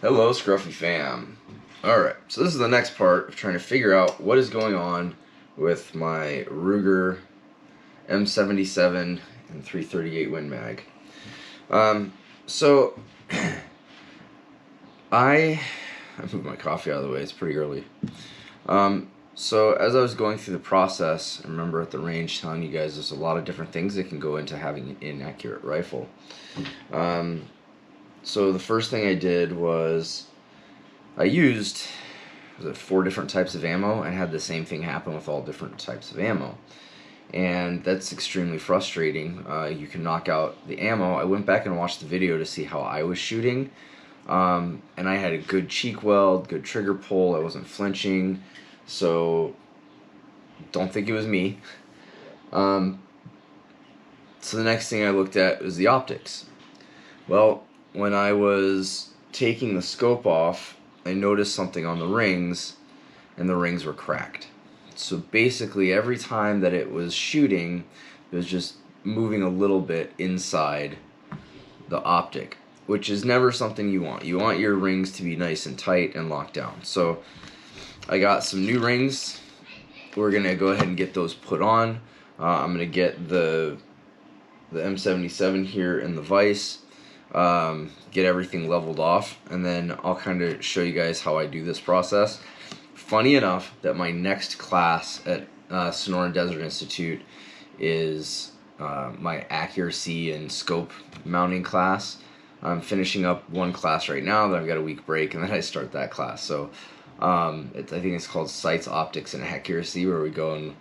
Hello, Scruffy fam. Alright, so this is the next part of trying to figure out what is going on with my Ruger M77 and 338 Win Mag. So I moved my coffee out of the way, it's pretty early. So as I was going through the process, I remember at the range telling you guys there's a lot of different things that can go into having an inaccurate rifle. So the first thing I did was I used 4 different types of ammo and had the same thing happen with all different types of ammo. And that's extremely frustrating. You can knock out the ammo. I went back and watched the video to see how I was shooting. And I had a good cheek weld, good trigger pull, I wasn't flinching. So don't think it was me. So the next thing I looked at was the optics. Well, when I was taking the scope off, I noticed something on the rings, and the rings were cracked. So basically every time that it was shooting, it was just moving a little bit inside the optic, which is never something you want. You want your rings to be nice and tight and locked down. So I got some new rings. We're gonna go ahead and get those put on. I'm gonna get the M77 here in the vise, get everything leveled off, and then I'll kind of show you guys how I do this process. Funny enough that my next class at Sonoran Desert Institute is my accuracy and scope mounting class. I'm finishing up one class right now, then I've got a week break, and then I start that class. So I think it's called Sights, Optics, and Accuracy, where we go and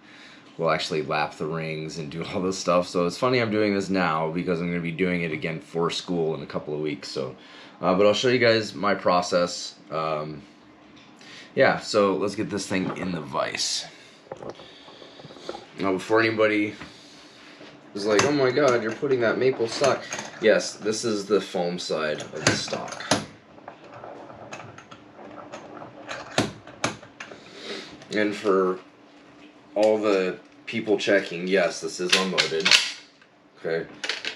we'll actually lap the rings and do all this stuff. So it's funny I'm doing this now because I'm going to be doing it again for school in a couple of weeks. So, but I'll show you guys my process. Yeah, so let's get this thing in the vise. Now, before anybody is like, oh my god, you're putting that maple stock. Yes, this is the foam side of the stock. And for all the people checking, yes, this is unloaded. Okay,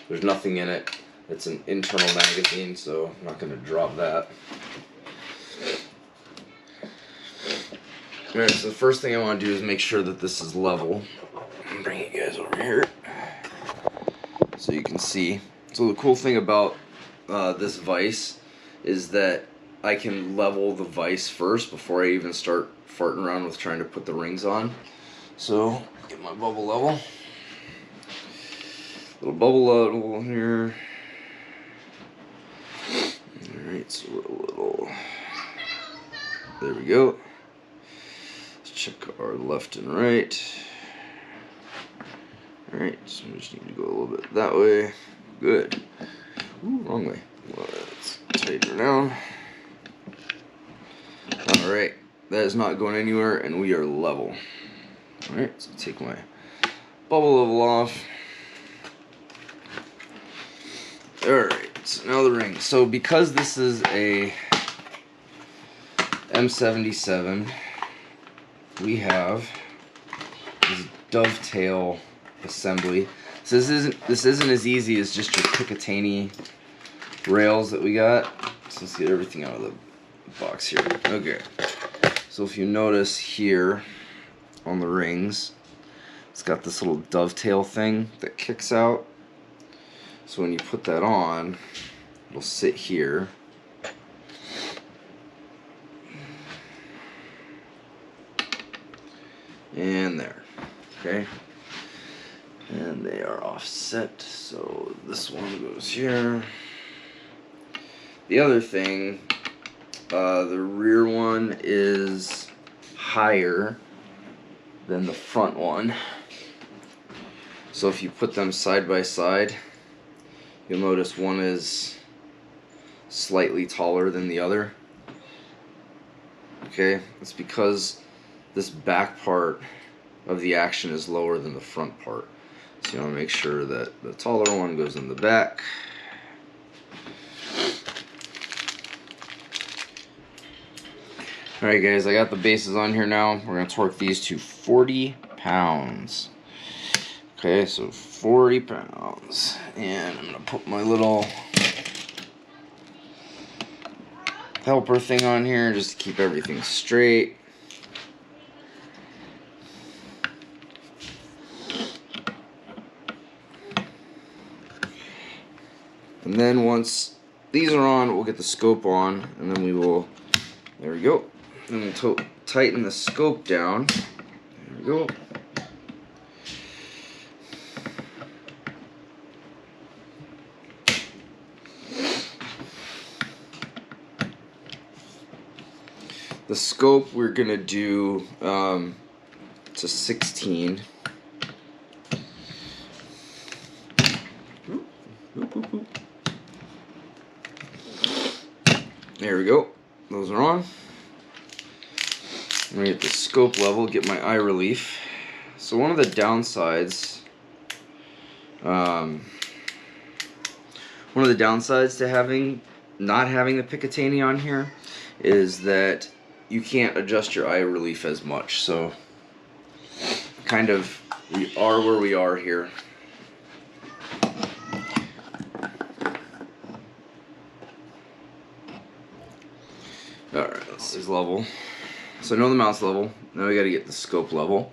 there's nothing in it. It's an internal magazine, so I'm not going to drop that. Alright, so the first thing I want to do is make sure that this is level. I'm bring you guys over here so you can see. So the cool thing about this vise is that I can level the vise first before I even start farting around with trying to put the rings on. So, get my bubble level. Little bubble level here. Alright, so a little. There we go. Let's check our left and right. Alright, so we just need to go a little bit that way. Good. Ooh, wrong way. Let's tighten her down. Alright, that is not going anywhere, and we are level. Alright, so take my bubble level off. Alright, so now the ring. So because this is a M77, we have this dovetail assembly. So this isn't as easy as just your Picatinny rails that we got. So let's get everything out of the box here. Okay, so if you notice here on the rings, it's got this little dovetail thing that kicks out. So when you put that on, it'll sit here. And there. Okay. And they are offset, so this one goes here. The other thing, the rear one is higher than the front one. So if you put them side by side, you'll notice one is slightly taller than the other. Okay, it's because this back part of the action is lower than the front part. So you want to make sure that the taller one goes in the back. Alright guys, I got the bases on here now. We're going to torque these to 40 pounds. Okay, so 40 pounds. And I'm going to put my little helper thing on here just to keep everything straight. And then once these are on, we'll get the scope on, and then we will, there we go. Then we'll tighten the scope down. There we go. The scope we're gonna do to 16. There we go. Those are on. I'm gonna get the scope level, get my eye relief. So one of the downsides, to not having the Picatinny on here is that you can't adjust your eye relief as much. So kind of we are where we are here. Alright, this is level. So I know the mouse level. Now we got to get the scope level.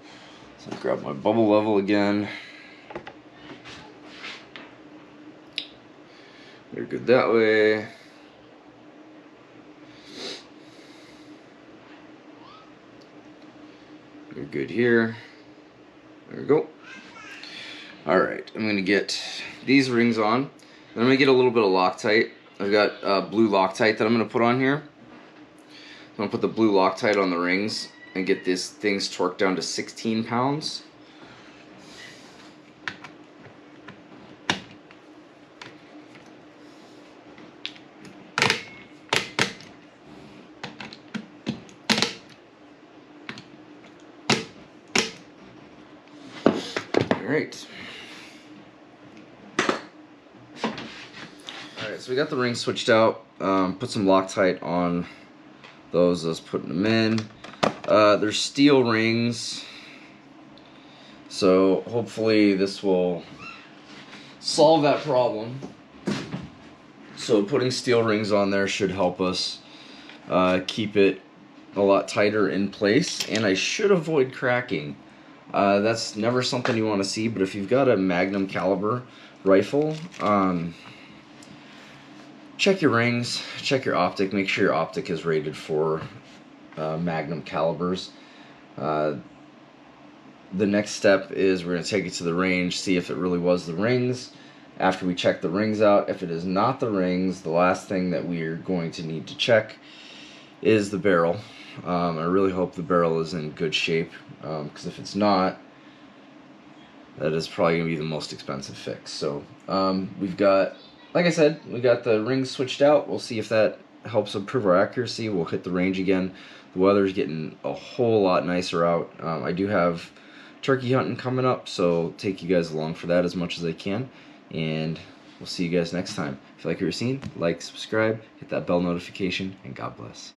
So I grab my bubble level again. We're good that way. We're good here. There we go. Alright, I'm going to get these rings on. Then I'm going to get a little bit of Loctite. I've got blue Loctite that I'm going to put on here. I'm going to put the blue Loctite on the rings and get these things torqued down to 16 pounds. Alright. Alright, so we got the rings switched out. Put some Loctite on those. I was putting them in. They're steel rings, so hopefully this will solve that problem. So putting steel rings on there should help us keep it a lot tighter in place, and I should avoid cracking. That's never something you want to see, but if you've got a Magnum caliber rifle, check your rings, check your optic, make sure your optic is rated for Magnum calibers. The next step is we're going to take it to the range, see if it really was the rings. After we check the rings out, if it is not the rings, the last thing that we are going to need to check is the barrel. I really hope the barrel is in good shape, because if it's not, that is probably going to be the most expensive fix. So we've got, like I said, we got the rings switched out. We'll see if that helps improve our accuracy. We'll hit the range again. The weather's getting a whole lot nicer out. I do have turkey hunting coming up, so take you guys along for that as much as I can. And we'll see you guys next time. If you like what you're seeing, like, subscribe, hit that bell notification, and God bless.